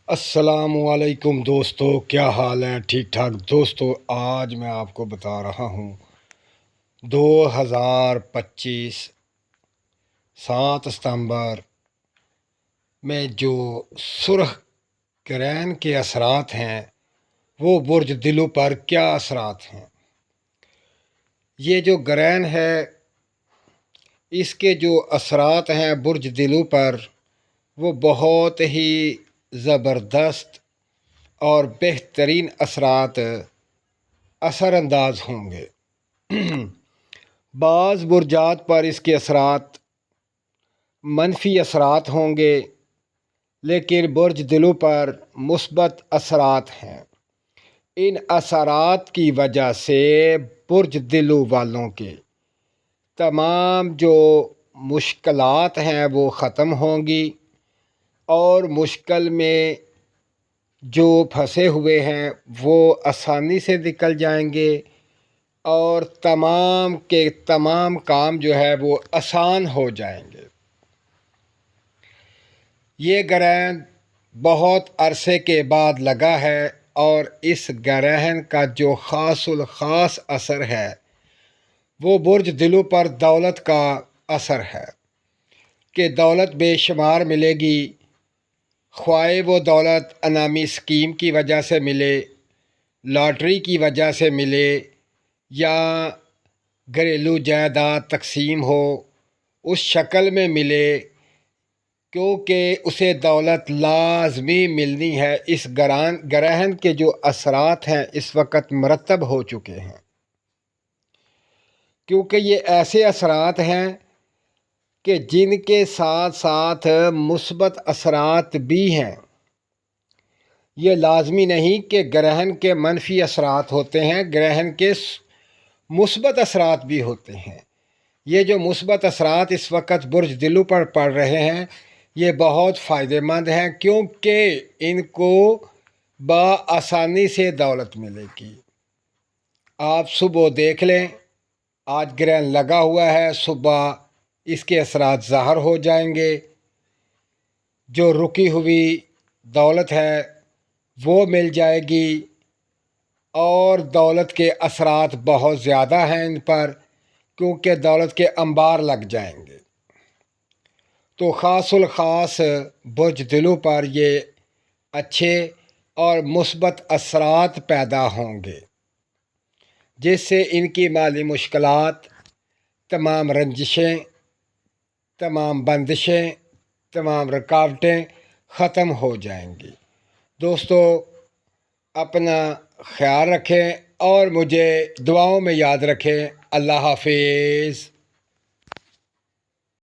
السلام علیکم دوستو، کیا حال ہے؟ ٹھیک ٹھاک دوستو، آج میں آپ کو بتا رہا ہوں 2025 7 ستمبر میں جو سرخ گرہن کے اثرات ہیں وہ برج دلو پر کیا اثرات ہیں۔ یہ جو گرہن ہے اس کے جو اثرات ہیں برج دلو پر وہ بہت ہی زبردست اور بہترین اثر انداز ہوں گے۔ بعض برجات پر اس کے اثرات منفی اثرات ہوں گے، لیکن برج دلو پر مثبت اثرات ہیں۔ ان اثرات کی وجہ سے برج دلو والوں کے تمام جو مشکلات ہیں وہ ختم ہوں گی، اور مشکل میں جو پھنسے ہوئے ہیں وہ آسانی سے نکل جائیں گے، اور تمام کے تمام کام جو ہے وہ آسان ہو جائیں گے۔ یہ گرہن بہت عرصے کے بعد لگا ہے، اور اس گرہن کا جو خاص الخاص اثر ہے وہ برج دلو پر دولت کا اثر ہے کہ دولت بے شمار ملے گی، خواہ وہ دولت انعامی اسکیم کی وجہ سے ملے، لاٹری کی وجہ سے ملے، یا گھریلو جائیداد تقسیم ہو اس شکل میں ملے، کیونکہ اسے دولت لازمی ملنی ہے۔ اس گرہن کے جو اثرات ہیں اس وقت مرتب ہو چکے ہیں، کیونکہ یہ ایسے اثرات ہیں کہ جن کے ساتھ ساتھ مثبت اثرات بھی ہیں۔ یہ لازمی نہیں کہ گرہن کے منفی اثرات ہوتے ہیں، گرہن کے مثبت اثرات بھی ہوتے ہیں۔ یہ جو مثبت اثرات اس وقت برج دلو پر پڑ رہے ہیں یہ بہت فائدہ مند ہیں، کیونکہ ان کو بآسانی سے دولت ملے گی۔ آپ صبح دیکھ لیں، آج گرہن لگا ہوا ہے، صبح اس کے اثرات ظاہر ہو جائیں گے۔ جو رکی ہوئی دولت ہے وہ مل جائے گی، اور دولت کے اثرات بہت زیادہ ہیں ان پر، کیونکہ دولت کے انبار لگ جائیں گے۔ تو خاص الخاص برج دلو پر یہ اچھے اور مثبت اثرات پیدا ہوں گے، جس سے ان کی مالی مشکلات، تمام رنجشیں، تمام بندشیں، تمام رکاوٹیں ختم ہو جائیں گی۔ دوستو، اپنا خیال رکھیں اور مجھے دعاؤں میں یاد رکھیں۔ اللہ حافظ۔